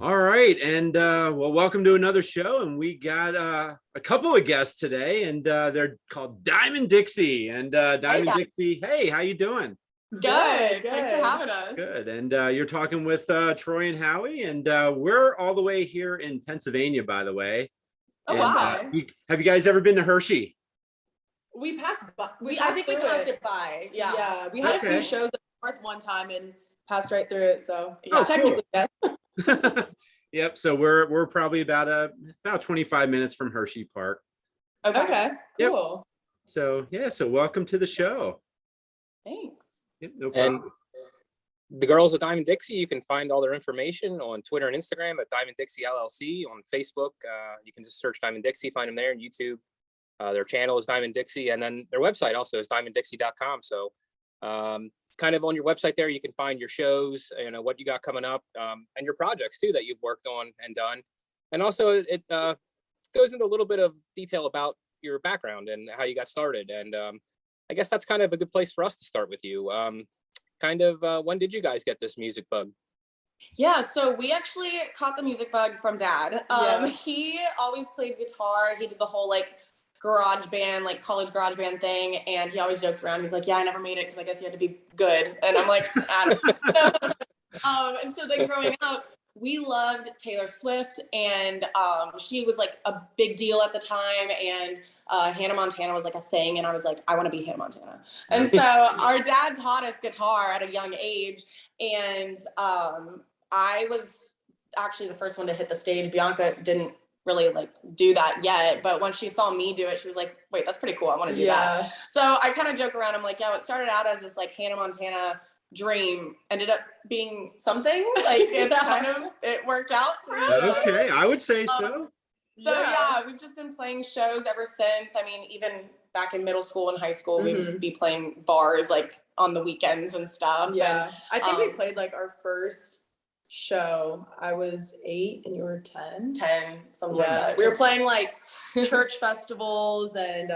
All right, and well, welcome to another show. And we got a couple of guests today, and they're called Diamond Dixie. And Diamond Dixie, hey, how you doing? Good. Thanks for having us. Good. And you're talking with Troy and Howie, and we're all the way here in Pennsylvania, by the way. Oh, and, wow. Have you guys ever been to Hershey? We passed by. I think we passed it by. Yeah. We had a few shows at North one time and passed right through it. So technically, cool. yes. Yep. So we're probably about 25 minutes from Hershey Park. Okay. Yep. Cool. So so welcome to the show. Thanks. Yep, no problem. And the girls at Diamond Dixie, you can find all their information on Twitter and Instagram at Diamond Dixie LLC. On Facebook, you can just search Diamond Dixie, find them there. And YouTube, their channel is Diamond Dixie, and then their website also is diamonddixie.com. So kind of on your website there, you can find your shows, what you got coming up, and your projects too that you've worked on and done. And also it goes into a little bit of detail about your background and how you got started. And I guess that's kind of a good place for us to start with you. When did you guys get this music bug? Yeah, so we actually caught the music bug from Dad. He always played guitar. He did the whole garage band, college garage band thing, and he always jokes around. He's like, "Yeah, I never made it because I guess you had to be good." And I'm like, I don't know. And so then growing up, we loved Taylor Swift, and she was a big deal at the time, and Hannah Montana was a thing, and I was like, I want to be Hannah Montana. And so our dad taught us guitar at a young age, and I was actually the first one to hit the stage. Bianca didn't really do that yet, but when she saw me do it, she was like, wait, that's pretty cool, I want to do that. So I kind of joke around, I'm like, yeah, it started out as this Hannah Montana dream, ended up being something it worked out for us. Okay, I would say so. We've just been playing shows ever since. I mean, even back in middle school and high school, we would be playing bars on the weekends and stuff. Yeah, and, I think we played our first show. I was 8 and you were 10. Something like that. We were playing church festivals and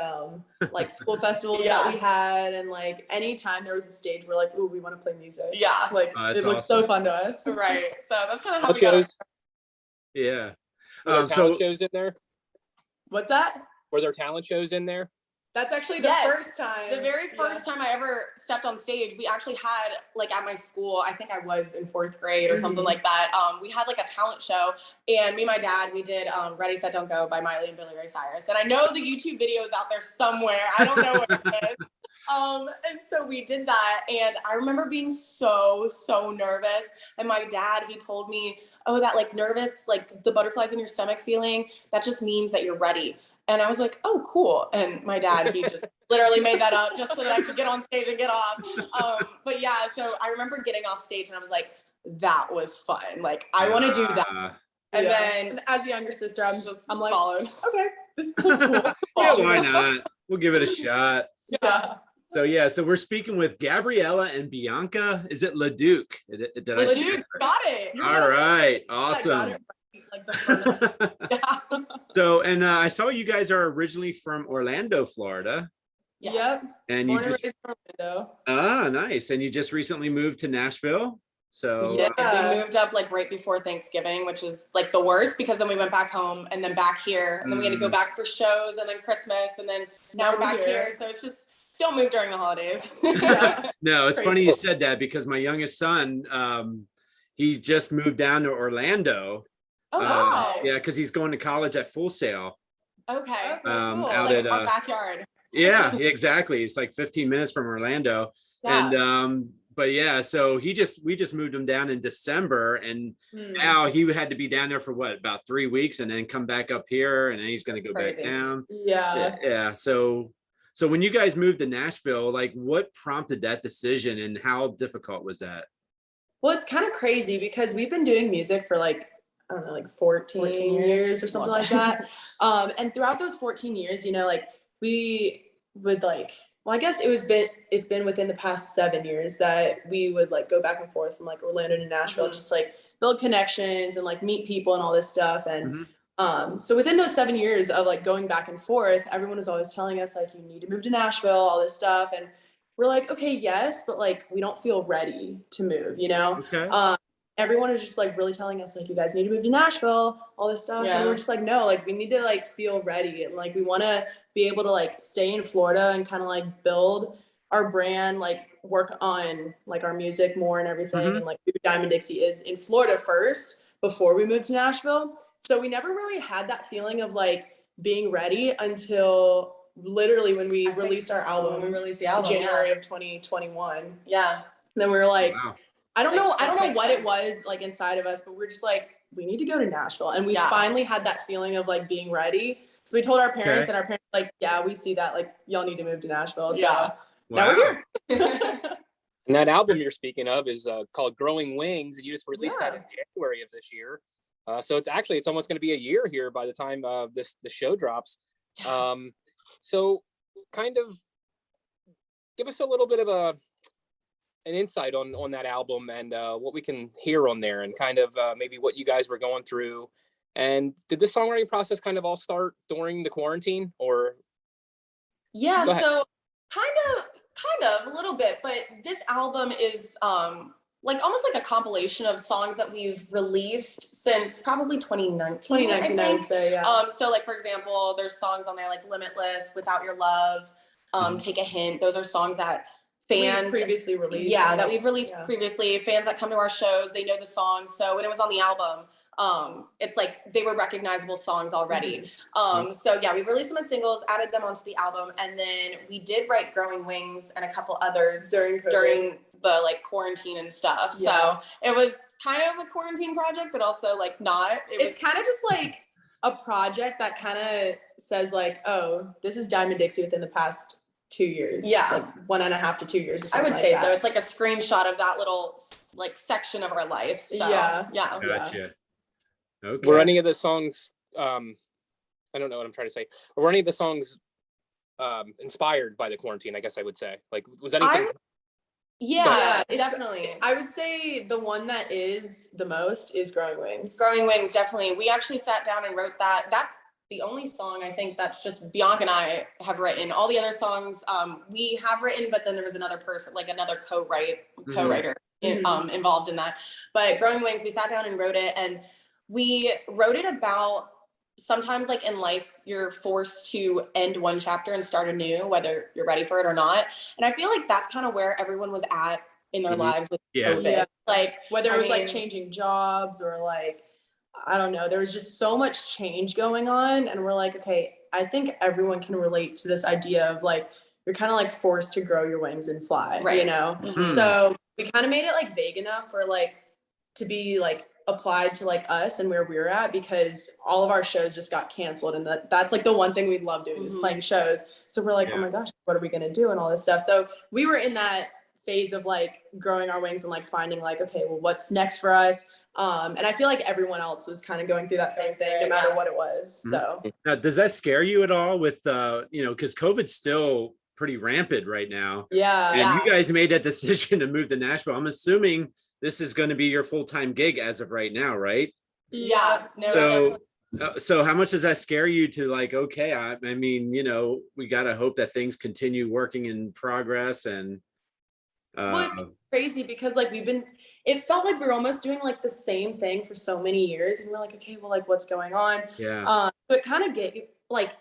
school festivals that we had, and anytime there was a stage, we're like, ooh, we want to play music. Yeah, it looked so fun to us. Right. So that's kind of how we got it. Yeah. Were there talent shows in there? What's that? Were there talent shows in there? That's actually the first time. The very first time I ever stepped on stage, we actually had at my school, I think I was in 4th grade or something like that. We had a talent show, and me and my dad, we did Ready, Set, Don't Go by Miley and Billy Ray Cyrus. And I know the YouTube video is out there somewhere. I don't know where it is. And so we did that, and I remember being so nervous. And my dad, he told me, oh, that nervous, the butterflies in your stomach feeling, that just means that you're ready. And I was like, oh, cool. And my dad, he just literally made that up just so that I could get on stage and get off. But yeah, so I remember getting off stage and I was like, that was fun. I want to do that. And then as a younger sister, I'm like, followed. Okay, this is cool. Yeah, why not? We'll give it a shot. Yeah. So we're speaking with Gabriella and Bianca. Is it Leduc? Leduc, got it. All right, awesome. The first. So, and I saw you guys are originally from Orlando, Florida. Yes. Yep. And born and raised in Orlando. Ah, nice. And you just recently moved to Nashville. So we moved up right before Thanksgiving, which is the worst, because then we went back home and then back here, and then we had to go back for shows, and then Christmas, and then now we're back here. So it's just, don't move during the holidays. No, it's funny you said that, because my youngest son, he just moved down to Orlando. Oh, wow. Yeah, because he's going to college at Full Sail. Okay. Cool. Out It's at our backyard. Yeah, exactly. It's 15 minutes from Orlando. Yeah. And but yeah, so we just moved him down in December, and now he had to be down there for about 3 weeks, and then come back up here, and then he's going to go back down. Yeah. So when you guys moved to Nashville, what prompted that decision, and how difficult was that? Well, it's kind of crazy because we've been doing music for I don't know, 14 years or something like that. And throughout those 14 years, we would well, I guess it's been within the past 7 years that we would go back and forth from Orlando to Nashville, just build connections and meet people and all this stuff. And so within those 7 years of going back and forth, everyone was always telling us you need to move to Nashville, all this stuff. And we're okay, yes, but we don't feel ready to move, Okay. everyone was just like really telling us like, you guys need to move to Nashville, all this stuff. And we're just like, no, like we need to like feel ready. And like, we want to be able to like stay in Florida and kind of like build our brand, like work on like our music more and everything. And like Diamond Dixie is in Florida first before we moved to Nashville. So we never really had that feeling of like being ready until literally when we released our album. When we released the album, January of 2021. Yeah. And then we were like, wow. I don't know what it was like inside of us, but we're just like, we need to go to Nashville. And we finally had that feeling of like being ready. So we told our parents, and our parents were like, yeah, we see that. Like, y'all need to move to Nashville. So now we're here. And that album you're speaking of is called Growing Wings, and you just released that in January of this year. So it's almost going to be a year here by the time the show drops. So kind of give us a little bit of an insight on that album and what we can hear on there, and kind of maybe what you guys were going through. And did the songwriting process kind of all start during the quarantine, or? Yeah, so kind of a little bit, but this album is like almost like a compilation of songs that we've released since probably 2019, I would say. So like, for example, there's songs on there like Limitless, Without Your Love, Take a Hint. Those are songs that fans previously released. Yeah, that we've released previously. Fans that come to our shows, they know the songs. So when it was on the album, it's like they were recognizable songs already. So yeah, we released them as singles, added them onto the album, and then we did write Growing Wings and a couple others during the like quarantine and stuff. So it was kind of a quarantine project, but also like not. It's kind of just like a project that kind of says like, oh, this is Diamond Dixie within the past 2 years. Yeah. Like 1.5 to 2 years or something. I would say so. It's like a screenshot of that little like section of our life. So yeah. Gotcha. Okay. Were any of the songs, I don't know what I'm trying to say. Were any of the songs inspired by the quarantine, I guess I would say? Like, was anything? Yeah, definitely. I would say the one that is the most is Growing Wings. Growing Wings, definitely. We actually sat down and wrote that. That's the only song I think that's just Bianca and I have written. All the other songs we have written, but then there was another person, like another co-writer involved in that. But Growing Wings, we sat down and wrote it, and we wrote it about sometimes like in life, you're forced to end one chapter and start anew, whether you're ready for it or not. And I feel like that's kind of where everyone was at in their lives with COVID. Yeah. Like whether it was like changing jobs or like, I don't know, there was just so much change going on. And we're like, okay, I think everyone can relate to this idea of like, you're kind of like forced to grow your wings and fly, you know? So we kind of made it like vague enough for like, to be like applied to like us and where we're at, because all of our shows just got canceled. And that's like the one thing we love doing is playing shows. So we're like, oh my gosh, what are we going to do? And all this stuff. So we were in that phase of like growing our wings and like finding like, okay, well, what's next for us? And I feel like everyone else was kind of going through that same thing, no matter what it was. So now, does that scare you at all with, you know, because COVID's still pretty rampant right now. And you guys made that decision to move to Nashville. I'm assuming this is going to be your full-time gig as of right now, right? No, so how much does that scare you to like, okay, I mean, you know, we got to hope that things continue working in progress. And well, it's crazy because like it felt like we were almost doing like the same thing for so many years, and we're like, okay, well, like what's going on? So it kind of gave like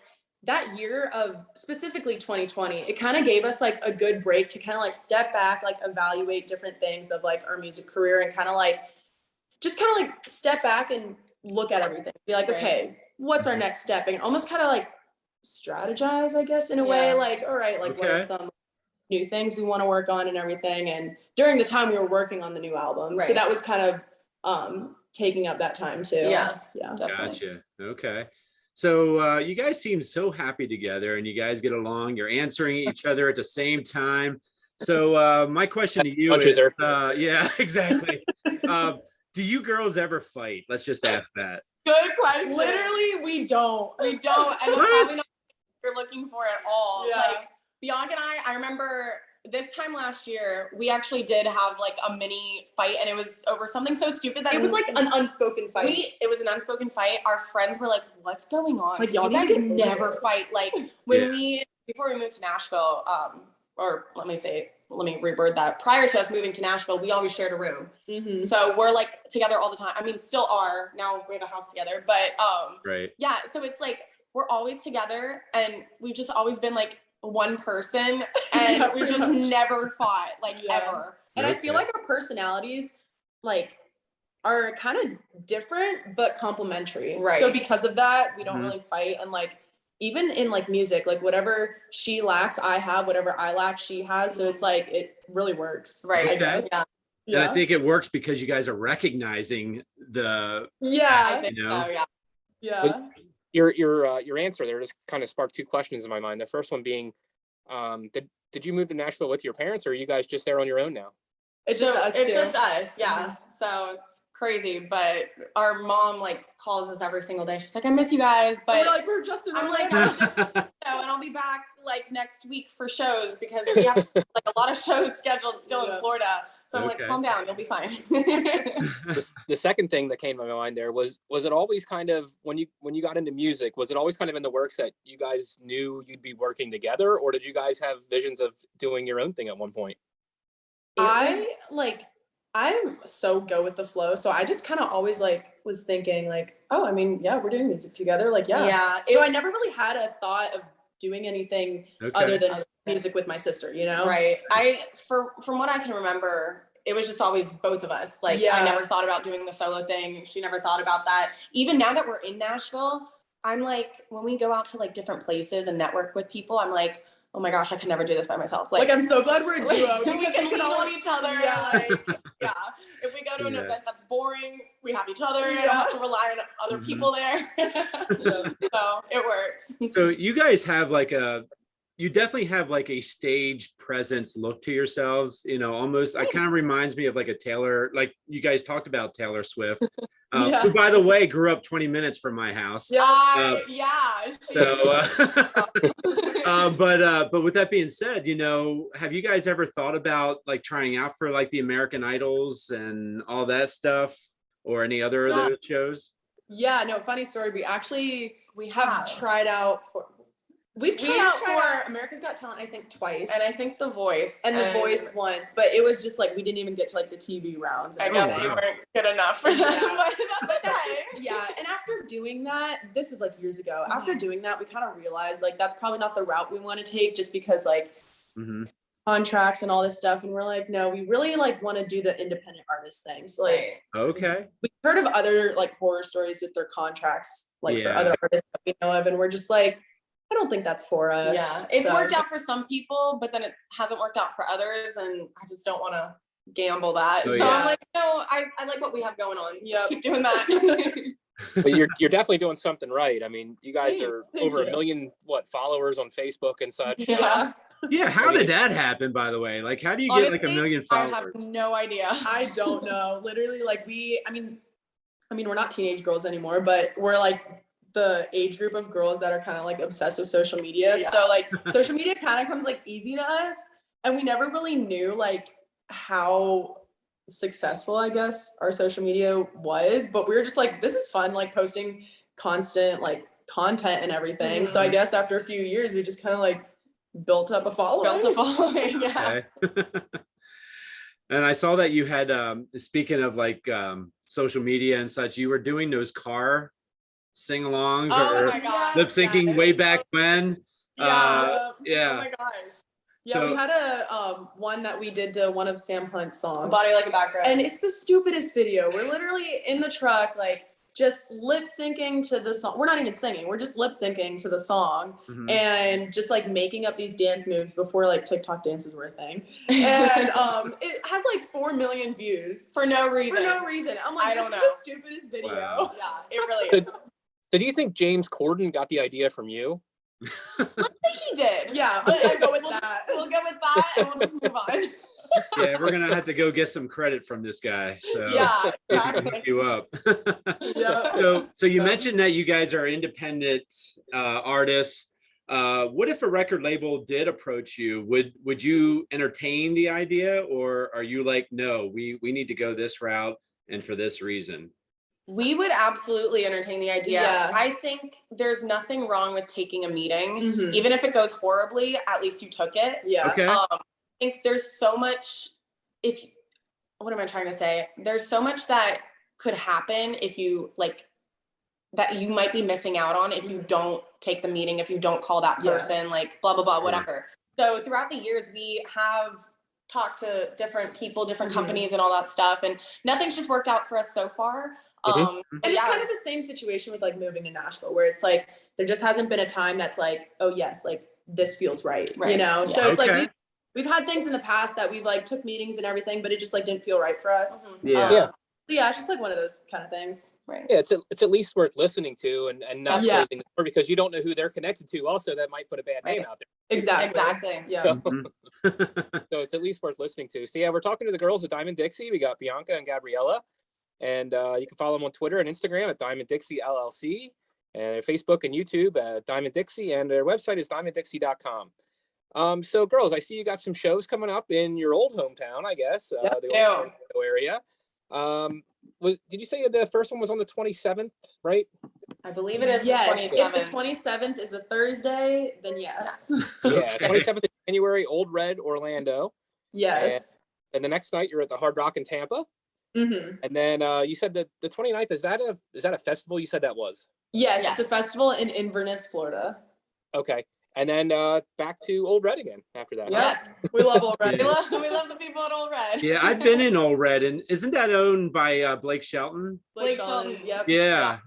that year of specifically 2020, it kind of gave us like a good break to kind of like step back, like evaluate different things of like our music career, and kind of like just kind of like step back and look at everything, be like, okay, what's our next step? And almost kind of like strategize, I guess, in a way, like, all right, like what are some new things we want to work on and everything. And during the time we were working on the new album, so that was kind of taking up that time too. Definitely. Gotcha. Okay. So you guys seem so happy together, and you guys get along. You're answering each other at the same time. So my question to you is, yeah, exactly. Do you girls ever fight? Let's just ask that. Good question. Literally, we don't. And it's probably not what you're looking for at all. Like Bianca and I remember this time last year, we actually did have like a mini fight, and it was over something so stupid that it was like an unspoken fight. It was an unspoken fight. Our friends were like, what's going on? Like, y'all guys never fight. Like before we moved to Nashville, or let me say let me reword that. Prior to us moving to Nashville, we always shared a room. Mm-hmm. So we're like together all the time. I mean, still are. Now we have a house together, but right. Yeah. So it's like we're always together, and we've just always been like one person, and Yeah, we just never fought like ever. And I feel like our personalities like are kind of different but complementary. Right. So because of that, we don't really fight. And like even in like music, like whatever she lacks, I have, whatever I lack, she has. So it's like it really works. Right. I guess. Yeah. And I think it works because you guys are recognizing the I think you know? so, yeah. Yeah. Your answer there just kind of sparked two questions in my mind. The first one being, did you move to Nashville with your parents, or are you guys just there on your own now? It's just us. It's just us, yeah. So it's crazy, but our mom like calls us every single day. She's like, I miss you guys, but we're just I'm like, I was just, and I'll be back like next week for shows because we have like a lot of shows scheduled still in Florida. So I'm like, calm down, you'll be fine. The second thing that came to my mind there was it always kind of, when you got into music, was it always kind of in the works that you guys knew you'd be working together, or did you guys have visions of doing your own thing at one point? I'm so go with the flow. So I just kind of always like was thinking like, oh, I mean, yeah, we're doing music together. Like, yeah. So I never really had a thought of doing anything other than music with my sister, you know? Right. From what I can remember, it was just always both of us. Like, I never thought about doing the solo thing. She never thought about that. Even now that we're in Nashville, I'm like, when we go out to like different places and network with people, I'm like, oh my gosh, I could never do this by myself. Like I'm so glad we're a duo. We can lean on each other. Yeah. If we go to an event that's boring, we have each other. I don't have to rely on other people there. So it works. So you guys have you definitely have like a stage presence look to yourselves, you know, almost, it kind of reminds me of like a Taylor, like you guys talked about Taylor Swift, who by the way, grew up 20 minutes from my house. Yeah. But with that being said, you know, have you guys ever thought about like trying out for like the American Idols and all that stuff, or any other of those shows? Yeah, no, funny story. We have tried out for, we've tried out for America's Got Talent, I think twice. And I think The Voice. And The Voice once, but it was just like, we didn't even get to like the TV rounds. I guess you weren't good enough for that, but that's okay. And after doing that, this was like years ago, after doing that, we kind of realized like, that's probably not the route we want to take, just because like contracts and all this stuff. And we're like, no, we really like want to do the independent artist thing. So like, we heard of other like horror stories with their contracts, like for other artists that we know of. And we're just like, I don't think that's for us. Yeah, it's worked out for some people, but then it hasn't worked out for others, and I just don't want to gamble that. I'm like, no, I like what we have going on. Let's keep doing that. But you're definitely doing something right. I mean, you guys are over 1 million followers on Facebook and such. Yeah, how did that happen, by the way? Like, how do you get like 1 million followers? I have no idea. I don't know. Literally, like I mean, we're not teenage girls anymore, but we're like the age group of girls that are kind of like obsessed with social media. So like social media kind of comes like easy to us, and we never really knew like how successful, I guess, our social media was, but we were just like, this is fun, like posting constant like content and everything. So I guess after a few years, we just kind of like built up a following. Okay. And I saw that you had, speaking of like social media and such, you were doing those car sing-alongs or lip syncing way back when. Oh my gosh. Yeah, we had a one that we did to one of Sam Hunt's songs. Body Like a Background. And it's the stupidest video. We're literally in the truck, like just lip syncing to the song. We're not even singing. We're just lip syncing to the song and just like making up these dance moves before like TikTok dances were a thing. And it has like 4 million views for no reason. I'm like, this is the stupidest video. Wow. Yeah, it really is. So do you think James Corden got the idea from you? I think he did. Yeah, I'll go with that. We'll go with that and we'll just move on. Yeah, we're gonna have to go get some credit from this guy. So we should hook you up. So you mentioned that you guys are independent artists. What if a record label did approach you? Would you entertain the idea, or are you like, no, we need to go this route and for this reason? We would absolutely entertain the idea. Yeah. I think there's nothing wrong with taking a meeting. Even if it goes horribly, at least you took it. Yeah. Okay. think there's so much, what am I trying to say? There's so much that could happen if you that you might be missing out on if you don't take the meeting, if you don't call that person, like blah, blah, blah, whatever. So throughout the years, we have talked to different people, different companies and all that stuff. And nothing's just worked out for us so far. And it's kind of the same situation with like moving to Nashville, where it's like, there just hasn't been a time that's like, oh yes, like this feels right. You know? So it's like, we've had things in the past that we've like took meetings and everything, but it just like didn't feel right for us. Yeah, it's just like one of those kind of things. Right. Yeah, it's at least worth listening to and not closing the door, because you don't know who they're connected to. Also, that might put a bad name out there. Exactly. Yeah. So it's at least worth listening to. So yeah, we're talking to the girls at Diamond Dixie. We got Bianca and Gabriella, and you can follow them on Twitter and Instagram at Diamond Dixie LLC, and Facebook and YouTube at Diamond Dixie, and their website is diamonddixie.com. So girls, I see you got some shows coming up in your old hometown, I guess, the old area. Did you say the first one was on the 27th, right? I believe it is the 27th. If the 27th is a Thursday, then yes. Yeah, 27th of January, Old Red, Orlando. Yes. And the next night you're at the Hard Rock in Tampa. And then you said that the 29th, is that a festival? You said that was? Yes, it's a festival in Inverness, Florida. Okay. And then back to Old Red again after that. Yes. We love Old Red. we love the people at Old Red. Yeah, I've been in Old Red, and isn't that owned by Blake Shelton? Blake Shelton. Yep. Yeah.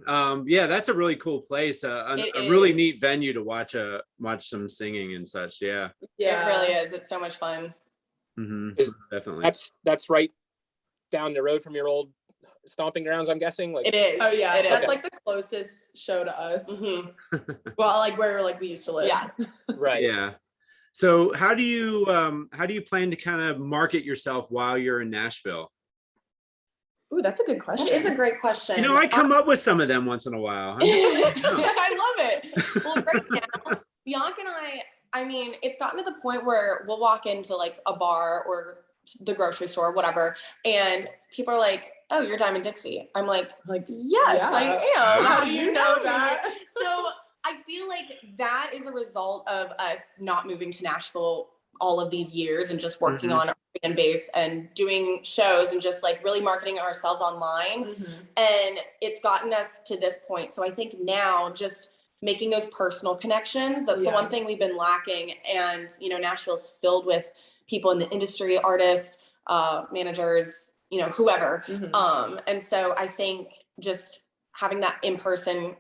That's a really cool place. A really neat venue to watch some singing and such. Yeah. It really is. It's so much fun. Definitely. That's right down the road from your old stomping grounds, I'm guessing. Like it is. Oh yeah, it that's is. like the closest show to us. Well, like where we used to live. Yeah. Right. Yeah. So how do you plan to kind of market yourself while you're in Nashville? Ooh, that's a good question. That is a great question. I come up with some of them once in a while. I love it. Well, right now, Bianca and I mean, it's gotten to the point where we'll walk into like a bar or the grocery store, whatever, and people are like, "Oh, you're Diamond Dixie." I'm like, yes, I am. How do you know that? So I feel like that is a result of us not moving to Nashville all of these years and just working on our fan base and doing shows and just like really marketing ourselves online. And it's gotten us to this point. So I think now just making those personal connections, that's the one thing we've been lacking. And, Nashville's filled with people in the industry, artists, managers, whoever. And so I think just having that in-person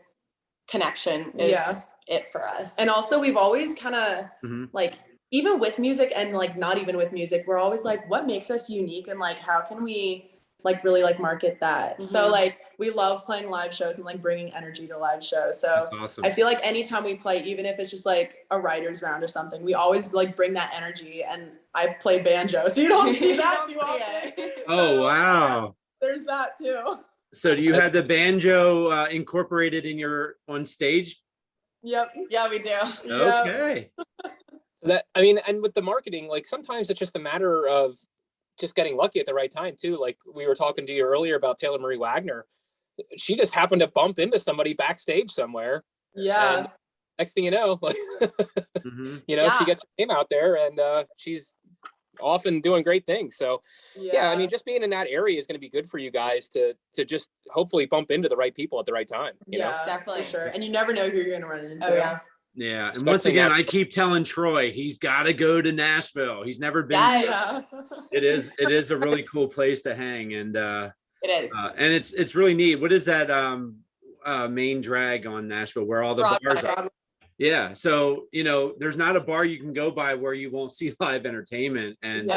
connection is it for us. And also we've always kind of like, even with music and like not even with music, we're always like, what makes us unique, and like how can we like really like market that? So like we love playing live shows and like bringing energy to live shows. So awesome. I feel like anytime we play, even if it's just like a writer's round or something, we always like bring that energy. And I play banjo, so you don't see that too often. Oh wow, there's that too. So do you have the banjo incorporated in your on stage? Yep. Yeah, we do. Okay. And with the marketing, like sometimes it's just a matter of just getting lucky at the right time too. Like we were talking to you earlier about Taylor Marie Wagner. She just happened to bump into somebody backstage somewhere. Yeah. And next thing you know, like, she gets her name out there, and she's off and doing great things. So just being in that area is going to be good for you guys to just hopefully bump into the right people at the right time. You know? Definitely. For sure. And you never know who you're going to run into. Oh yeah. Yeah, and once again, I keep telling Troy he's got to go to Nashville. He's never been. Yes. It is a really cool place to hang, and it is, and it's really neat. What is that main drag on Nashville where all the bars are? Yeah, so there's not a bar you can go by where you won't see live entertainment, and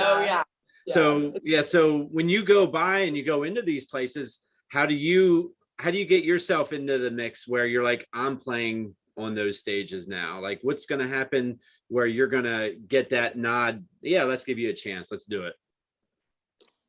so when you go by and you go into these places, how do you get yourself into the mix where you're like, I'm playing on those stages now? Like what's going to happen where you're going to get that nod? Yeah, let's give you a chance. Let's do it.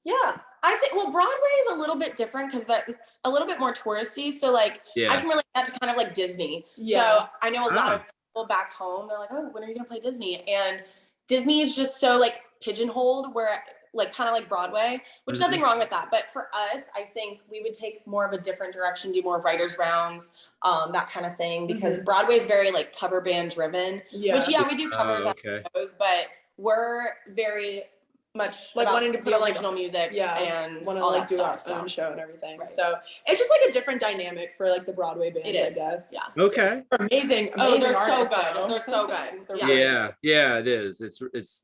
Yeah, I think, Broadway is a little bit different because it's a little bit more touristy. So like, I can relate that to kind of like Disney. Yeah. So I know a lot of people back home, they're like, oh, when are you going to play Disney? And Disney is just so like pigeonholed, where like kind of like Broadway, which nothing wrong with that. But for us, I think we would take more of a different direction, do more writers rounds, that kind of thing, because Broadway is very like cover band driven, which we do covers on shows, but we're very much like about wanting to put the on, original music and want to all like do stuff, our own show and everything. Right. So it's just like a different dynamic for like the Broadway bands, It is. I guess. Yeah. Okay. They're amazing. Oh, they're artists, so good. though. They're so good. They're Yeah. really Yeah, it is.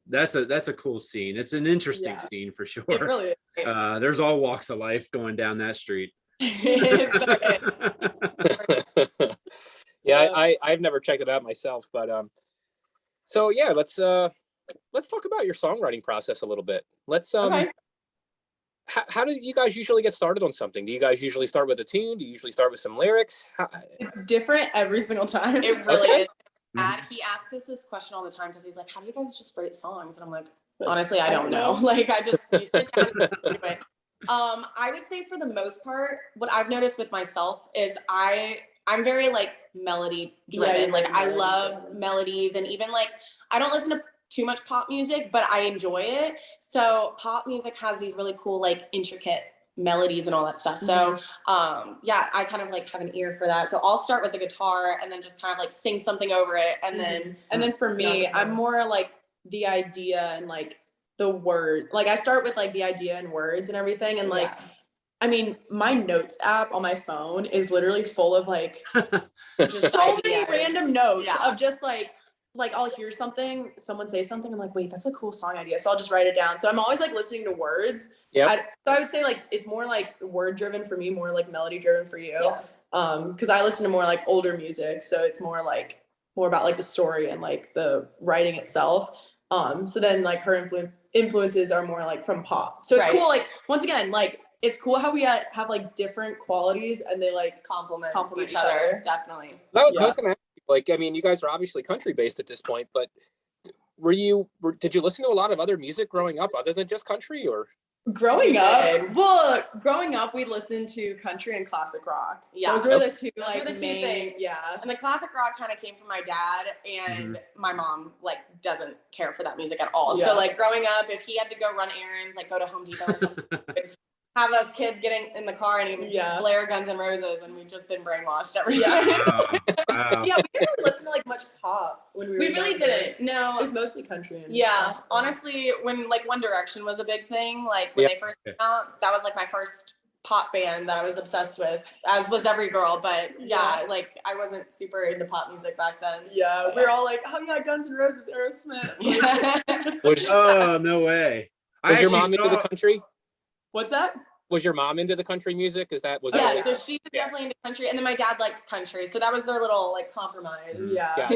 That's a cool scene. It's an interesting Yeah. scene for sure. It really is. There's all walks of life going down that street. It's good. Yeah, I've never checked it out myself, but so yeah, let's talk about your songwriting process a little bit. Let's Okay. how do you guys usually get started on something? Do you guys usually start with a tune? Do you usually start with some lyrics? It's different every single time. It really Okay. is. Dad, he asks us this question all the time because he's like, "How do you guys just write songs?" And I'm like, honestly, I don't know. Like, I just you sit down and do it. I would say for the most part, what I've noticed with myself is I'm very like melody driven. you're Like very I melody love driven. melodies, and even like I don't listen to too much pop music, but I enjoy it. So pop music has these really cool, like intricate melodies and all that stuff. So yeah, I kind of like have an ear for that. So I'll start with the guitar and then just kind of like sing something over it. And then for me, Yeah. I'm more like the idea and like the word. Like I start with like the idea and words and everything. And like, yeah. I mean, my notes app on my phone is literally full of like Just so many ideas. random notes Yeah. of just like I'll hear something, someone say something, I'm like, wait, that's a cool song idea. So I'll just write it down. So I'm always like listening to words. Yep. So I would say like it's more like word driven for me, more like melody driven for you. Yeah. Because I listen to more like older music, so it's more about like the story and like the writing itself. So then like her influences are more like from pop. So it's Right. cool. Like once again, like it's cool how we have like different qualities and they like Compliment each other. Definitely. I was gonna ask you, like, I mean, you guys are obviously country based at this point, but did you listen to a lot of other music growing up other than just country, or? Growing We up, did. growing up, we listened to country and classic rock. Yeah. Those were the two Those were like the two main, things. yeah. And the classic rock kind of came from my dad, and my mom like doesn't care for that music at all. Yeah. So like growing up, if he had to go run errands, like go to Home Depot or something, have us kids getting in the car and he would blare Guns N' Roses, and we've just been brainwashed ever since. Wow. Yeah, we didn't really listen to like much pop when we were We really younger. didn't. No. It was mostly country. And Yeah, classic rock. honestly, when like One Direction was a big thing, like when they first came out, that was like my first pop band that I was obsessed with, as was every girl. But yeah, like I wasn't super into pop music back then. Yeah, we were all like, oh yeah, Guns N' Roses, Aerosmith. Yeah. Oh, no way. Was your mom into the country? What's that? Was your mom into the country music? Was that Yeah, so she was definitely into country, and then my dad likes country, so that was their little like compromise. Yeah.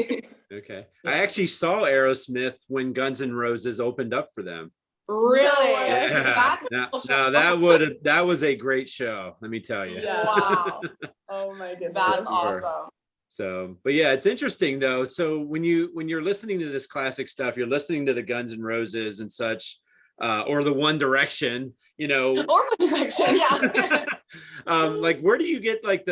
Okay. I actually saw Aerosmith when Guns N' Roses opened up for them. Really? Yeah. That's a Now, cool show. that was a great show, let me tell you. Yeah. Wow. Oh my goodness. That's Sure. awesome. So, but yeah, it's interesting though. So when you're listening to this classic stuff, you're listening to the Guns N' Roses and such, or the One Direction, you know, Or One Direction, yeah. like where do you get like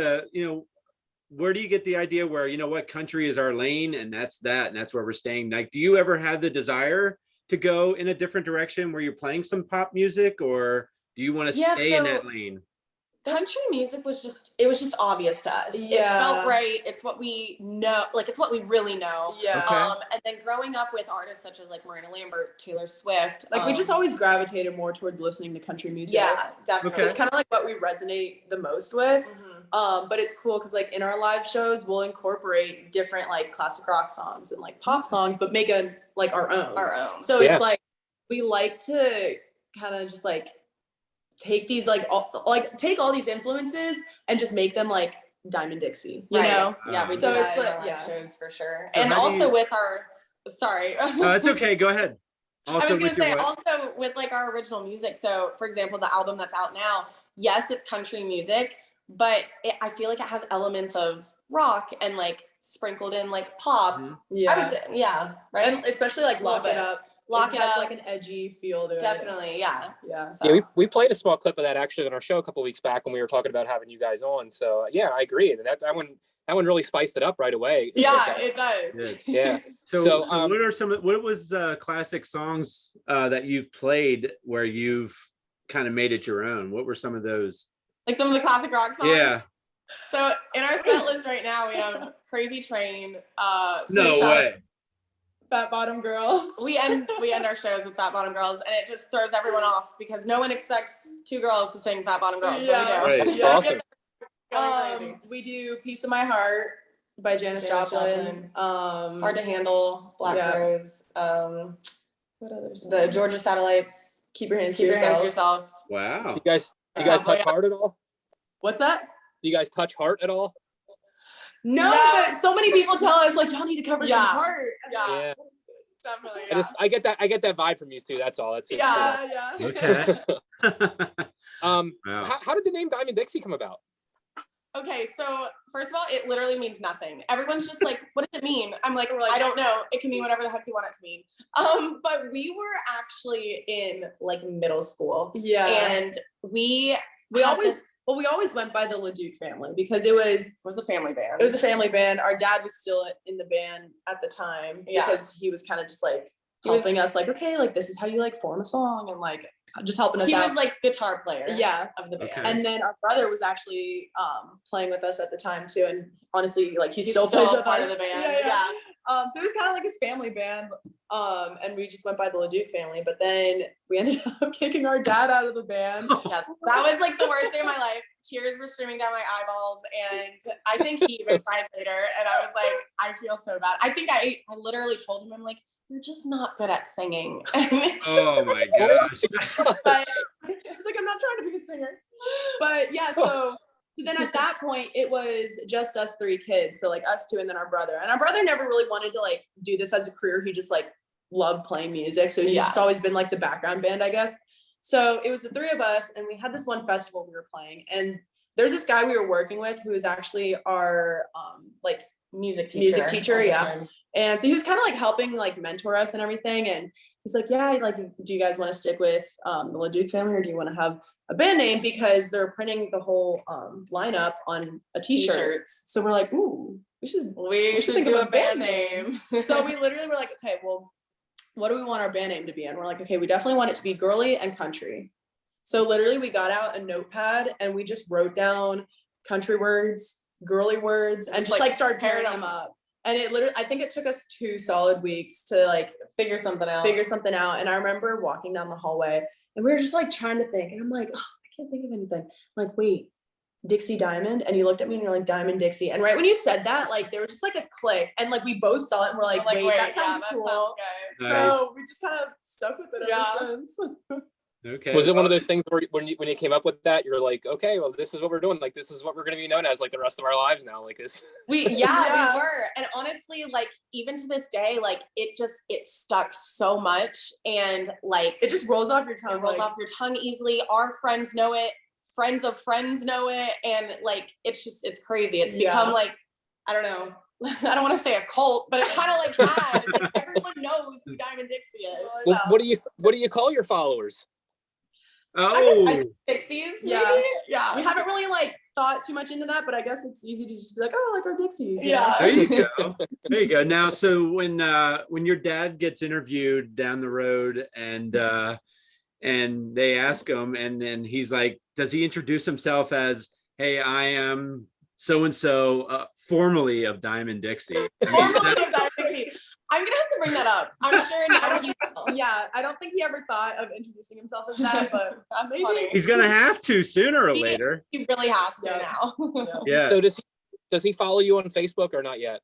where do you get the idea where, you know what, country is our lane and that's where we're staying? Like, do you ever have the desire to go in a different direction where you're playing some pop music, or do you want to stay in that lane? Country music was just obvious to us. Yeah. It felt right. It's what we know, like it's what we really know. Yeah. Okay. And then growing up with artists such as like Miranda Lambert, Taylor Swift. Like we just always gravitated more toward listening to country music. Yeah, definitely. So it's kind of like what we resonate the most with. Mhm. But it's cool because like in our live shows, we'll incorporate different like classic rock songs and like pop songs, but make a like our own. Our own. So Yeah. it's like we like to kind of just like take these take all these influences and just make them like Diamond Dixie, you Right. know? Yeah, we So do it's that in like- our live yeah. shows for sure. So And how do also you- with our sorry. No, it's okay. Go ahead. I was gonna with your say what? also with like our original music. So for example, the album that's out now, yes, it's country music, but I feel like it has elements of rock and like sprinkled in like pop. Mhm. Yeah. I would say, yeah, right. And especially like Little Lock It bit. Up. Lock It has Up. like an edgy feel to it. Definitely, yeah. Yeah. So, Yeah, we played a small clip of that actually on our show a couple weeks back when we were talking about having you guys on. So yeah, I agree. And that one really spiced it up right away. yeah, it does. Good. Yeah. So, So, what was classic songs that you've played where you've kind of made it your own? What were some of those? Like some of the classic rock songs. Yeah. So in our set list right now, we have Crazy Train, No Sweet Child way. Fat Bottom Girls. We end our shows with Fat Bottom Girls, and it just throws everyone off because no one expects two girls to sing Fat Bottom Girls. Yeah. But we do. Right. Yeah. Awesome. Crazy. We do Piece of My Heart by Janis Joplin. Hard to Handle, Blackberries. What others? The Georgia Satellites. Keep Your Hands to Keep Your Hands to Yourself. Yourself. Wow. Do you guys touch heart at all? What's that? Do you guys touch heart at all? No, but so many people tell us like y'all need to cover some heart. Yeah. Definitely. Yeah. I get that vibe from you too. That's all. That's it. Yeah. Okay. Wow. Wow. How did the name Diamond Dixie come about? Okay, so first of all, it literally means nothing. Everyone's just like, what does it mean? I'm like, I don't know. It can mean whatever the heck you want it to mean. But we were actually in like middle school. Yeah. And we always went by the LeDuc family because it was a family band. It was a family band. Our dad was still in the band at the time because he was kind of just like helping us like, okay, like this is how you like form a song and like just helping us out. He was like guitar player of the band. Okay. And then our brother was actually playing with us at the time too. And honestly, like he still plays with part us. of the band. Yeah. So it was kind of like his family band. And we just went by the LeDuc family, but then we ended up kicking our dad out of the band. Yeah, that was like the worst day of my life. Tears were streaming down my eyeballs, and I think he even cried later. And I was like, I feel so bad. I think I literally told him, I'm like, you're just not good at singing. Oh my gosh. But I was like, I'm not trying to be a singer. But yeah, so then at that point it was just us three kids. So like us two and then our brother. And our brother never really wanted to like do this as a career. He just like loved playing music. So he's just always been like the background band, I guess. So it was the three of us and we had this one festival we were playing. And there's this guy we were working with who is actually our like music teacher. Yeah. And so he was kind of like helping like mentor us and everything. And he's like, yeah, like, do you guys want to stick with the LeDuc family or do you want to have a band name? Because they're printing the whole lineup on a t-shirt. So we're like, ooh, we should think of a band name. So we literally were like, okay, well, what do we want our band name to be? And we're like, okay, we definitely want it to be girly and country. So literally we got out a notepad and we just wrote down country words, girly words, and just like started pairing them up. And it literally, I think it took us 2 solid weeks to like figure something out. And I remember walking down the hallway and we were just like trying to think. And I'm like, oh, I can't think of anything. I'm like, wait, Dixie Diamond? And you looked at me and you're like, Diamond Dixie. And right when you said that, like there was just like a click. And like we both saw it and we're like, wait, that sounds cool. That sounds so we just kind of stuck with it ever since. Okay. Was it one of those things where when you came up with that, you're like, okay, well, this is what we're doing. Like, this is what we're going to be known as like the rest of our lives now. Like this. We were. And honestly, like even to this day, like it stuck so much. And like, it just rolls off your tongue. It rolls off your tongue easily. Our friends know it. Friends of friends know it. And like, it's crazy. It's become like, I don't know. I don't want to say a cult, but it kind of like has. Like, everyone knows who Diamond Dixie is. Well, what do you call your followers? Oh, Dixies, maybe? Yeah. We haven't really like thought too much into that, but I guess it's easy to just be like, oh, like our Dixies. There you go. There you go. Now, so when your dad gets interviewed down the road and they ask him, and then he's like, does he introduce himself as, hey, I am so-and-so, formerly of Diamond Dixie? Formerly of Diamond Dixie. I'm gonna have to bring that up. I'm sure now he will. Yeah, I don't think he ever thought of introducing himself as that, but that's funny. He's gonna have to sooner or later. He really has to now. Yeah. So does he follow you on Facebook or not yet?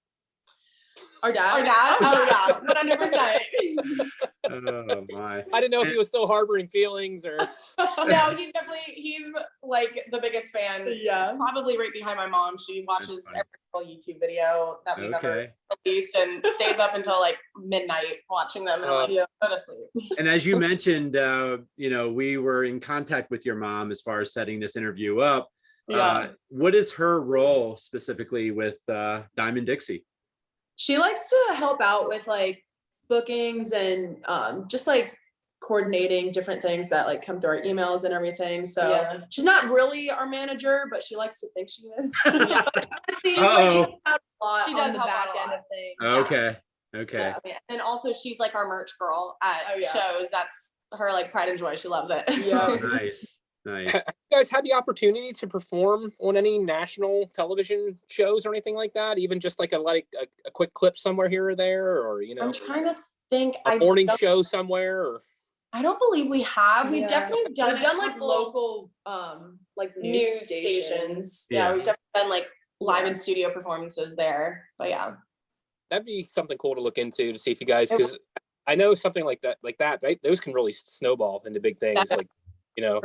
Our dad? Oh yeah, 100%. Oh my. I didn't know if he was still harboring feelings or. No, he's like the biggest fan. Yeah. Probably right behind my mom. She watches every single YouTube video that we've ever released and stays up until like midnight watching them and like go to sleep. And as you mentioned, we were in contact with your mom as far as setting this interview up. What is her role specifically with Diamond Dixie? She likes to help out with like bookings and just like coordinating different things that like come through our emails and everything. So she's not really our manager, but she likes to think she is. Honestly, she does help a lot. She does on the back end of things. Okay. Yeah. And also she's like our merch girl at shows. That's her like pride and joy. She loves it. Yeah. Nice. Nice. Have you guys had the opportunity to perform on any national television shows or anything like that? Even just like a quick clip somewhere here or there, or I'm trying to think. a morning show somewhere, or I don't believe we have. We've definitely done like local like news stations. Yeah, we've definitely done like live in studio performances there. But yeah, that'd be something cool to look into to see if you guys, because I know something like that, those can really snowball into big things. Like,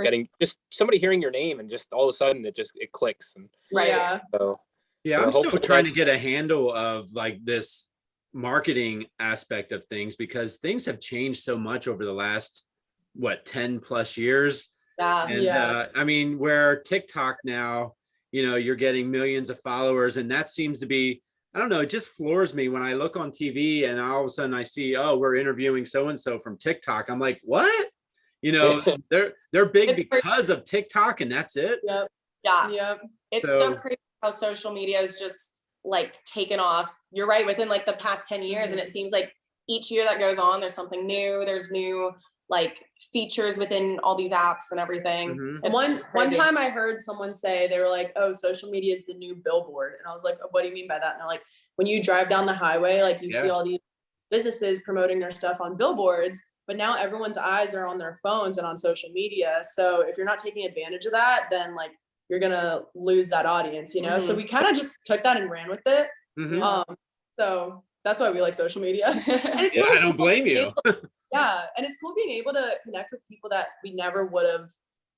getting just somebody hearing your name and just all of a sudden it clicks. And yeah. So yeah, I'm still trying to get a handle of like this marketing aspect of things, because things have changed so much over the last 10 plus years. And I mean, where TikTok now, you're getting millions of followers, and that seems to be, I don't know, it just floors me when I look on TV and all of a sudden I see, oh, we're interviewing so and so from TikTok. I'm like, what? They're big because of TikTok, and that's it. Yep. Yeah. Yep. It's so crazy how social media is just like taken off. You're right, within like the past 10 years. And it seems like each year that goes on, there's something new. There's new like features within all these apps and everything. One time I heard someone say, they were like, oh, social media is the new billboard. And I was like, oh, what do you mean by that? And they're like, when you drive down the highway, like you see all these businesses promoting their stuff on billboards, but now everyone's eyes are on their phones and on social media. So if you're not taking advantage of that, then like you're gonna lose that audience, So we kind of just took that and ran with it. So that's why we like social media. And it's I don't blame you. And it's cool being able to connect with people that we never would have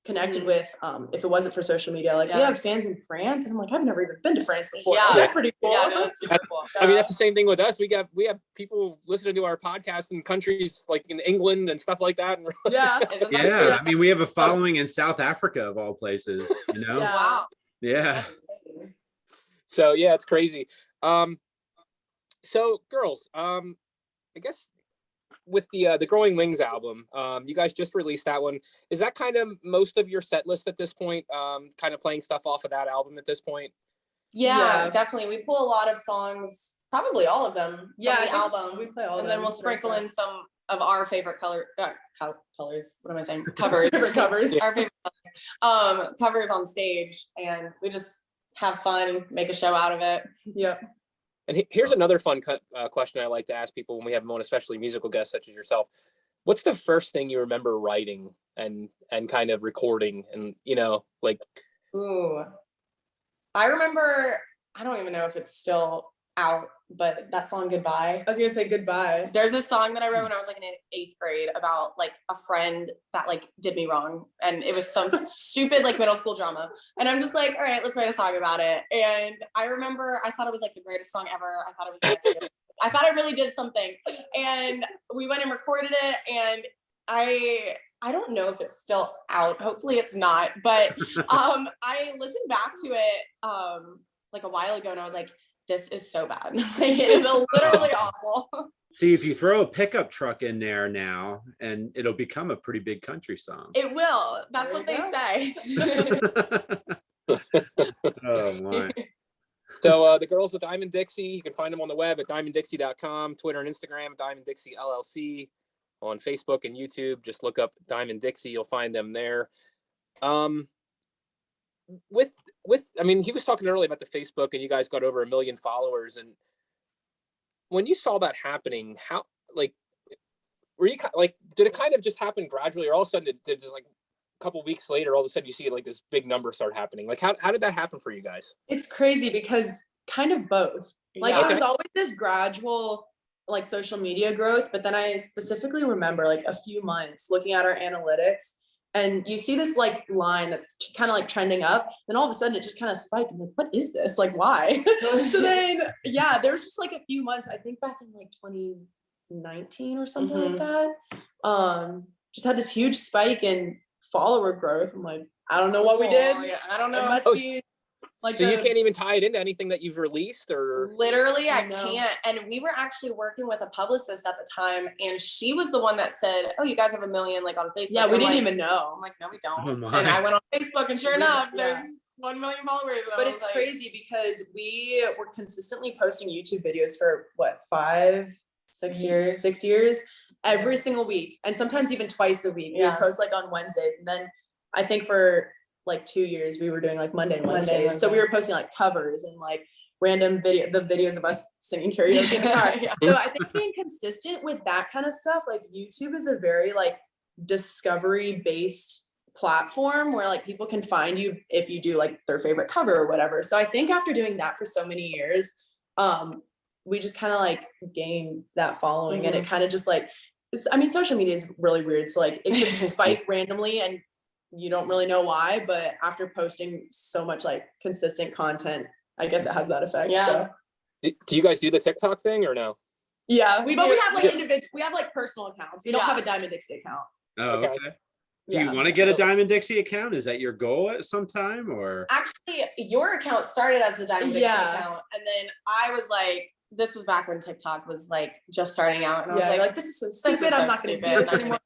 connected with if it wasn't for social media. Like we have fans in France, and I'm like, I've never even been to France before. That's pretty cool. That's super cool. I mean, that's the same thing with us. We have people listening to our podcast in countries like in England and stuff like that. I mean, we have a following in South Africa of all places. Wow. Yeah. So yeah, it's crazy. So girls, I guess with the Growing Wings album, you guys just released that one. Is that kind of most of your set list at this point? Kind of playing stuff off of that album at this point? Yeah, definitely. We pull a lot of songs, probably all of them from the album. We play all of them. And then we'll sprinkle in some of our favorite colors. What am I saying? Covers. Covers. Our favorite colors. Covers on stage, and we just have fun, make a show out of it. Yep. And here's another fun question I like to ask people when we have them on, especially musical guests such as yourself. What's the first thing you remember writing and kind of recording? And, like. Ooh, I remember, I don't even know if it's still out, but that song Goodbye. I was gonna say Goodbye. There's this song that I wrote when I was like in 8th grade about like a friend that like did me wrong, and it was some stupid like middle school drama, and I'm just like, all right, let's write a song about it. And I remember I thought it was like the greatest song ever. I thought it was I thought I really did something, and we went and recorded it, and I don't know if it's still out. Hopefully it's not, but I listened back to it like a while ago, and I was like, this is so bad. Like, it is literally awful. See, if you throw a pickup truck in there now, and it'll become a pretty big country song. It will. That's what they say. Oh my. So the girls at Diamond Dixie, you can find them on the web at diamonddixie.com, Twitter and Instagram, Diamond Dixie LLC, on Facebook and YouTube. Just look up Diamond Dixie, you'll find them there. I mean, he was talking earlier about the Facebook, and you guys got over 1 million followers. And when you saw that happening, how, like, were you like, did it kind of just happen gradually, or all of a sudden did just like a couple weeks later, all of a sudden you see like this big number start happening? Like, how did that happen for you guys? It's crazy because kind of both. Like it was always this gradual like social media growth, but then I specifically remember like a few months looking at our analytics, and you see this like line that's kind of like trending up, then all of a sudden it just kind of spiked. I'm like, what is this? Like, why? So then, there was just like a few months, I think back in like 2019 or something like that. Just had this huge spike in follower growth. I'm like, I don't know what we did. Yeah, I don't know. It must be like so you can't even tie it into anything that you've released, or literally I can't. And we were actually working with a publicist at the time, and she was the one that said, oh, you guys have 1 million like on Facebook. Yeah, we didn't even know. I'm like, no, we don't. And I went on Facebook, and sure enough, there's 1 million followers. But it's like, crazy because we were consistently posting YouTube videos for what, 6 years, every single week, and sometimes even twice a week. We would post like on Wednesdays, and then I think for like 2 years we were doing like Monday and Wednesdays. So we were posting like covers and like random videos of us singing karaoke in the car. So I think being consistent with that kind of stuff, like YouTube is a very like discovery based platform where like people can find you if you do like their favorite cover or whatever. So I think after doing that for so many years, we just kind of like gained that following, and it kind of just like, I mean, social media is really weird. So like it can spike randomly and you don't really know why, but after posting so much like consistent content, I guess it has that effect. Yeah. So. Do you guys do the TikTok thing or no? Yeah, we have like individual, we have like personal accounts. We don't have a Diamond Dixie account. Oh, okay. Do you want to get a Diamond Dixie account? Is that your goal at some time, or? Actually, your account started as the Diamond Dixie account, and then I was like, this was back when TikTok was like just starting out, and I was like, this is so stupid. I'm not going to do this anymore.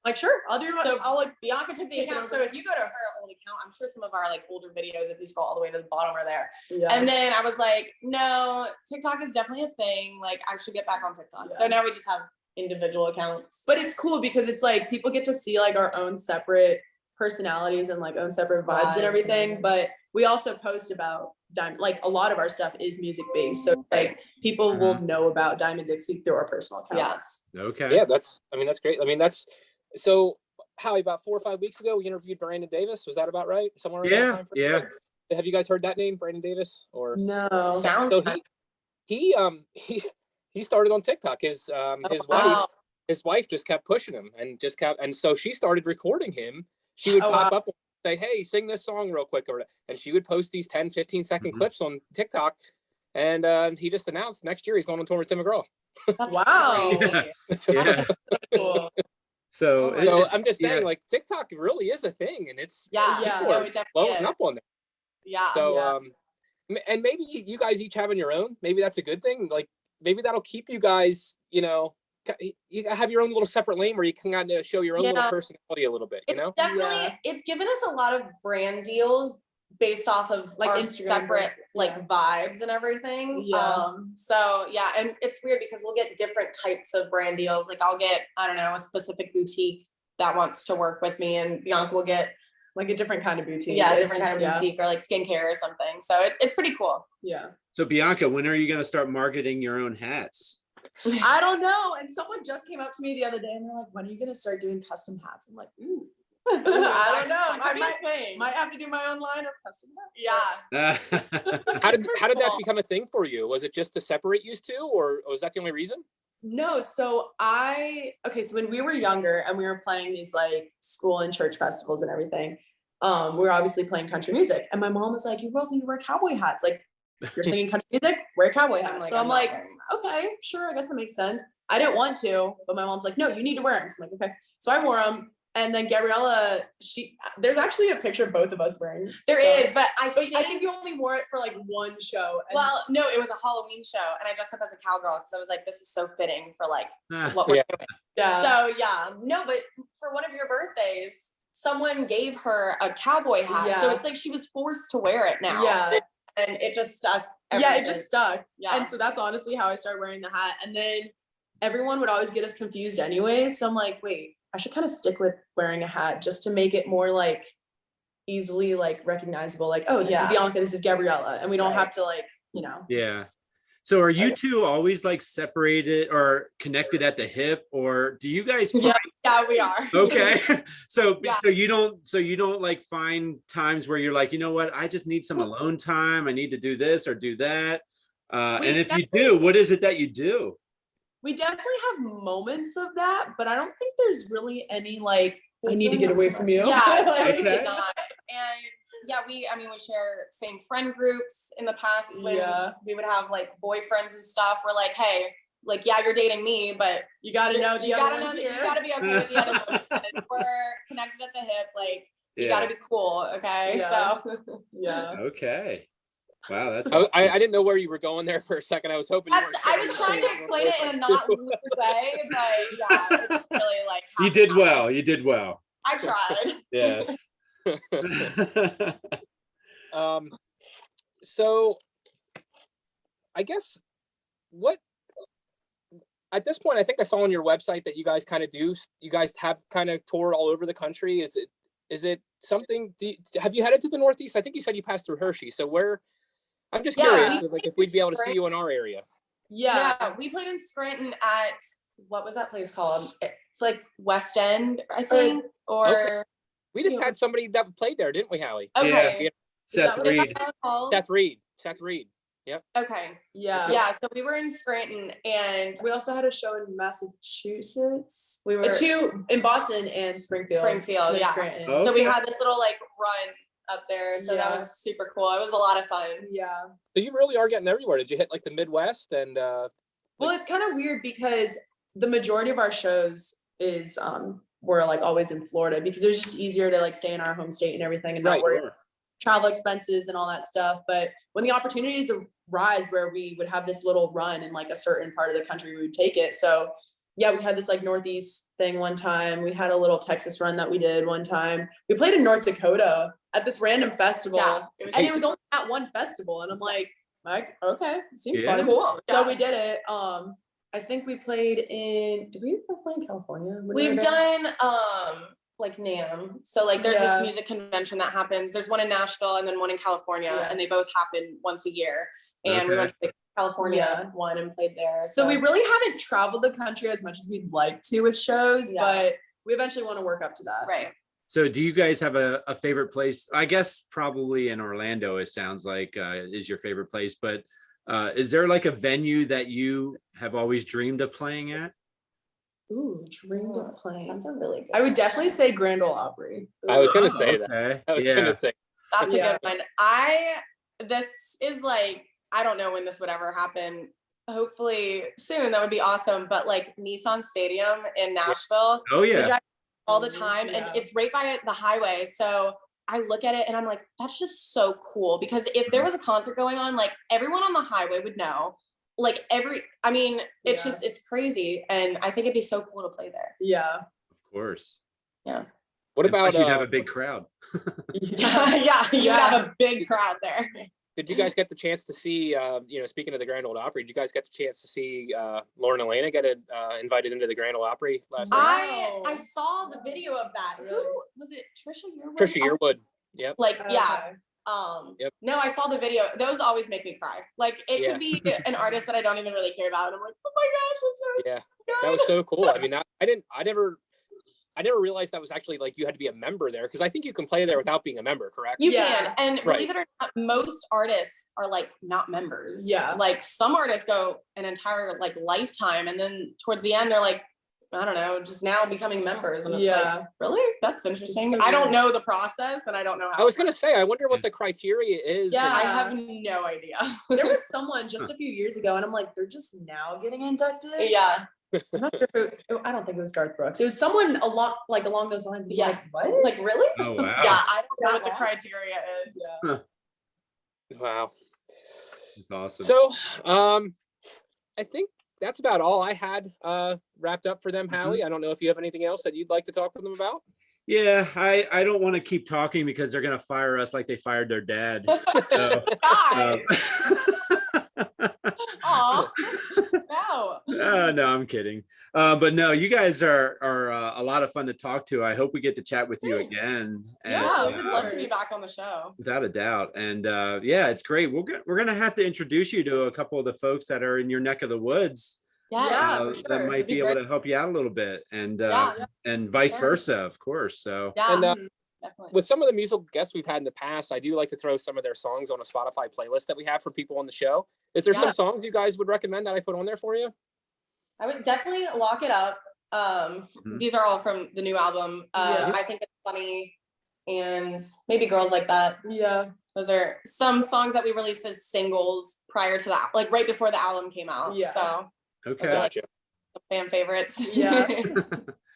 Like, sure, I'll do it. So I'll like Bianca took the account. So if you go to her old account, I'm sure some of our like older videos, if you scroll all the way to the bottom, are there. Yeah. And then I was like, no, TikTok is definitely a thing. Like, I should get back on TikTok. Yeah. So now we just have individual accounts. But it's cool because it's like people get to see like our own separate personalities and like own separate vibes and everything. But we also post about Diamond. Like a lot of our stuff is music based, so like people will know about Diamond Dixie through our personal accounts. Yeah. Okay. Yeah, that's great. I mean, so Howie, about 4 or 5 weeks ago, we interviewed Brandon Davis. Was that about right? Somewhere around that time frame? Yeah. Have you guys heard that name, Brandon Davis? Or no? Sounds. So he started on TikTok. His wife just kept pushing him and so she started recording him. She would pop up and say, hey, sing this song real quick, and she would post these 10, 15-second clips on TikTok. And he just announced next year he's going on tour with Tim McGraw. That's crazy. Yeah. Cool. So I'm just saying, like, TikTok really is a thing, and it's it definitely blowing up on there. Yeah. So and maybe you guys each having your own, maybe that's a good thing. Like, maybe that'll keep you guys, you have your own little separate lane where you can kind of show your own little personality a little bit, you know? Definitely, it's given us a lot of brand deals based off of like our separate like vibes and everything. So yeah, and it's weird because we'll get different types of brand deals. Like I'll get, I don't know, a specific boutique that wants to work with me, and Bianca will get like a different kind of boutique. Yeah, a different kind of boutique or like skincare or something. So it's pretty cool. Yeah. So Bianca, when are you going to start marketing your own hats? I don't know. And someone just came up to me the other day and they're like, when are you going to start doing custom hats? I'm like, ooh. I don't know. I might have to do my own line of custom hats. Yeah. How did that become a thing for you? Was it just to separate you two, or was that the only reason? No. So so when we were younger and we were playing these like school and church festivals and everything, we were obviously playing country music. And my mom was like, you girls need to wear cowboy hats. Like, you're singing country music, wear a cowboy hat. So I'm like, okay, sure. I guess that makes sense. I didn't want to, but my mom's like, no, you need to wear them. So I'm like, okay. So I wore them. And then Gabriella, there's actually a picture of both of us wearing. There is, but I think you only wore it for like one show. Well, no, it was a Halloween show, and I dressed up as a cowgirl because I was like, this is so fitting for like what we're doing. Yeah. So yeah, no, but for one of your birthdays, someone gave her a cowboy hat, so it's like she was forced to wear it now. Yeah. And it just stuck. It just stuck. Yeah. And so that's honestly how I started wearing the hat. And then everyone would always get us confused anyway. So I'm like, wait, I should kind of stick with wearing a hat just to make it more like easily like recognizable. Like, oh, this is Bianca, this is Gabriella. And we don't have to like, Yeah. So are you two always like separated or connected at the hip, or do you guys find... Yeah, we are. Okay. So you don't like find times where you're like, you know what, I just need some alone time. I need to do this or do that. And if you do, what is it that you do? We definitely have moments of that, but I don't think there's really any like, I need to get away from you. Yeah, definitely not. And we share same friend groups in the past when we would have like boyfriends and stuff. We're like, hey, like, yeah, you're dating me, but you got to know the other one's here. You got to be okay with the other one. We're connected at the hip. Like, you got to be cool. Okay. Yeah. So, yeah. Okay. Wow. That's I didn't know where you were going there for a second. I was hoping. I was trying to explain it in a not rude way, but yeah, it's really like. You did well. You did well. I tried. Yes. So I guess at this point, I think I saw on your website that you guys have kind of toured all over the country. Is it something? Have you headed to the Northeast? I think you said you passed through Hershey. So where? I'm just curious, like if we'd be able to see you in our area. Yeah, we played in Scranton at, what was that place called? It's like West End, I think, or. Okay. We just had somebody that played there, didn't we, Hallie? Okay. Yeah. Seth Reed. Seth Reed. Yep. Okay. Yeah. Yeah. So we were in Scranton, and we also had a show in Massachusetts. We were two in Boston and Springfield. Yeah. Scranton. Okay. So we had this little like run up there. So that was super cool. It was a lot of fun. Yeah. So you really are getting everywhere. Did you hit like the Midwest and well, it's kind of weird because the majority of our shows is were like always in Florida because it was just easier to like stay in our home state and everything and not worry travel expenses and all that stuff. But when the opportunities arise where we would have this little run in like a certain part of the country, we would take it. So yeah, we had this like Northeast thing one time. We had a little Texas run that we did one time. We played in North Dakota at this random festival. Yeah, it was only at one festival. And I'm like, okay, seems fun. Cool. So we did it. I think we played did we ever play in California? We've done like NAMM. So like there's this music convention that happens. There's one in Nashville and then one in California, and they both happen once a year. And we went to the California one and played there. So we really haven't traveled the country as much as we'd like to with shows, but we eventually want to work up to that. Right. So do you guys have a favorite place? I guess probably in Orlando, it sounds like is your favorite place, but is there like a venue that you have always dreamed of playing at? Ooh, dreamed of playing. That's a really good I would definitely say Grand Ole Opry. I was gonna say that. Okay. I was gonna say that's a good one. This is like, I don't know when this would ever happen. Hopefully soon. That would be awesome. But like Nissan Stadium in Nashville. Oh yeah. We drive all the time, and it's right by the highway. So I look at it and I'm like, that's just so cool, because if there was a concert going on, like everyone on the highway would know. Like it's just, it's crazy. And I think it'd be so cool to play there. Yeah. Of course. Yeah. What about you'd have a big crowd? Yeah, you would have a big crowd there. Did you guys get the chance to see, speaking of the Grand Ole Opry, did you guys get the chance to see Lauren Elena get invited into the Grand Ole Opry last night? I saw the video of that. Really? Who was it? Trisha Yearwood? Trisha Yearwood. Yep. Like, yeah. Yep. No, I saw the video. Those always make me cry. Like it could be an artist that I don't even really care about. And I'm like, oh my gosh, that's so good. That was so cool. I mean, I never realized that was actually like you had to be a member there, because I think you can play there without being a member, correct? You can. And believe it or not, most artists are like not members. Yeah. Like some artists go an entire like lifetime, and then towards the end they're like, I don't know, just now becoming members. And it's like, really? That's interesting. So I don't know the process, and I don't know how. I was gonna say, I wonder what the criteria is. Yeah. I have no idea. There was someone just a few years ago, and I'm like, they're just now getting inducted. Yeah. I'm not sure I don't think it was Garth Brooks. It was someone along those lines. Yeah. Like, what? Like, really? Oh wow. Yeah, I don't know what the criteria is. Yeah. Wow. That's awesome. So, I think that's about all I had wrapped up for them, Hallie. I don't know if you have anything else that you'd like to talk with them about. Yeah, I don't want to keep talking because they're gonna fire us like they fired their dad. So, Guys. Aw. No. No, I'm kidding. But no, you guys are a lot of fun to talk to. I hope we get to chat with you again. Yeah, And, we would love to be back on the show. without a doubt. And yeah, it's great. We're gonna have to introduce you to a couple of the folks that are in your neck of the woods. Yeah, for sure. That might It'd be be able great. to help you out a little bit, and Yeah. and vice Sure. versa, of course. So Yeah, And, definitely. With some of the musical guests we've had in the past, I do like to throw some of their songs on a Spotify playlist that we have for people on the show. Is there some songs you guys would recommend that I put on there for you? I would definitely lock it up. These are all from the new album. I think it's funny, and maybe Girls Like That. Yeah. Those are some songs that we released as singles prior to that, like right before the album came out. Yeah. So okay. Gotcha. fan favorites. Yeah.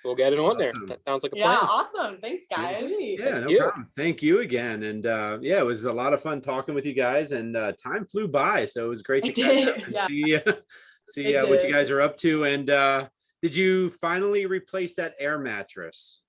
We'll get it on there. Awesome. That sounds like a Yeah, plan. awesome. Thanks, guys. Yeah, no you. problem. Thank you again. And yeah, it was a lot of fun talking with you guys, and time flew by. So it was great to It catch up did, and yeah. see It what you did. guys are up to. And did you finally replace that air mattress?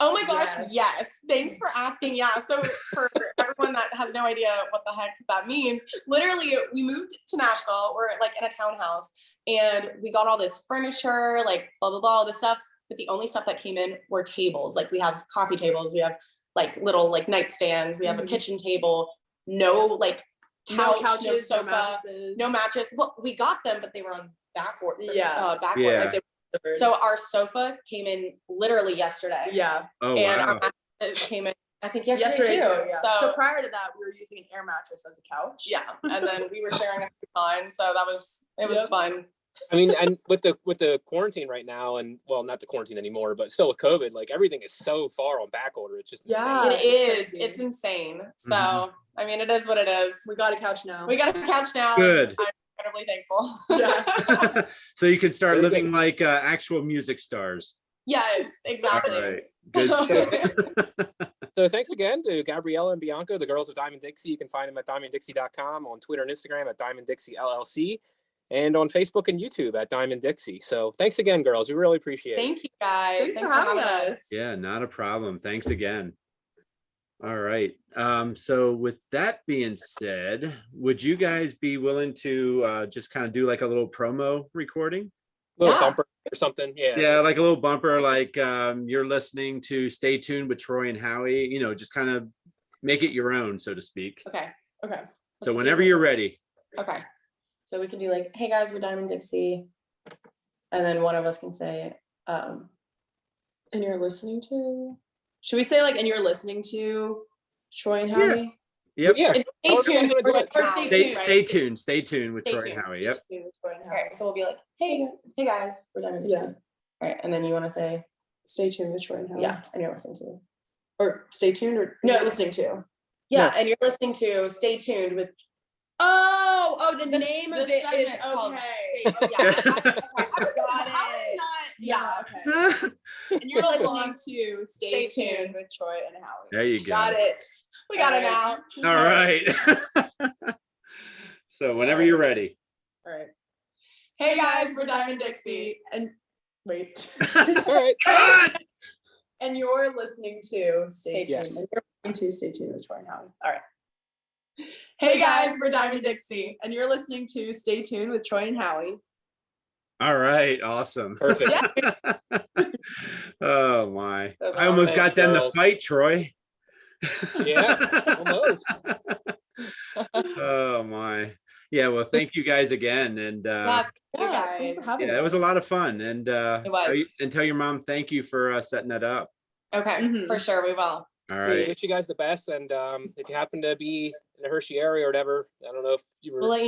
Oh my gosh, Yes. yes. Thanks for asking. Yeah. So for everyone that has no idea what the heck that means, literally we moved to Nashville. We're like in a townhouse, and we got all this furniture, like blah, blah, blah, all this stuff. But the only stuff that came in were tables. Like we have coffee tables, we have like little like nightstands. We have a kitchen table, no like couch, no sofa, no mattress. Well, we got them, but they were on backward. Like so our sofa came in literally yesterday. Yeah. Oh, and wow. our mattress came in, I think yesterday too. Yeah. So prior to that, we were using an air mattress as a couch. Yeah, and then we were sharing a few times, so it was fun. I mean, and with the quarantine right now, and well, not the quarantine anymore, but still with COVID, like everything is so far on back order. It's just insane. It is. It's insane. So I mean, it is what it is. We got a couch now. Good. I'm incredibly thankful. Yeah. So you can start living like actual music stars. Yes, exactly. All right. Good. So thanks again to Gabriella and Bianca, the girls of Diamond Dixie. You can find them at diamonddixie.com, on Twitter and Instagram at Diamond Dixie LLC, and on Facebook and YouTube at Diamond Dixie. So thanks again, girls. We really appreciate it. Thank you guys. Thanks for having us. Yeah, not a problem. Thanks again. All right. So with that being said, would you guys be willing to just kind of do like a little promo recording? Little bumper or something. Yeah, like a little bumper, like you're listening to Stay Tuned with Troy and Howie, you know, just kind of make it your own, so to speak. Okay. So whenever you're ready. Okay. So we can do like, hey guys, we're Diamond Dixie. And then one of us can say, and you're listening to, should we say like, and you're listening to Troy and Howie? Yep. Yeah. Stay tuned. Stay tuned with Troy and Howie. Yep. All right. So we'll be like, hey guys, we're Diamond Dixie. Yeah. All right. And then you want to say, Stay tuned with Troy and Howie. yeah, and you're listening to. Or stay tuned or No. listening to. Yeah, and you're listening to Stay Tuned with. Oh, the The- name the of it segment's is called okay. Stay- yeah. Got it. Yeah. Okay. And you're Follow listening along. to Stay Stay tuned. Tuned with Troy and Howie. There you go. Got it. We got it now. All right. So whenever you're ready. All right. Hey guys, we're Diamond Dixie. And wait. All right. And you're listening to Stay Tuned. Yes. And you're listening to Stay Tuned with Troy and Howie. All right. Hey guys, we're Diamond Dixie. And you're listening to Stay Tuned with Troy and Howie. All right. Awesome. Perfect. Oh my. Those are I almost all got them to girls. fight, Troy. Yeah, almost. Oh my. Yeah, well, thank you guys again. And Yeah, you Thanks for guys. having it was a lot of fun. And was. tell your mom thank you for setting that up. Okay, Mhm. for sure we will. All So right. wish you guys the best. And if you happen to be in the Hershey area or whatever, I don't know if you were We'll let you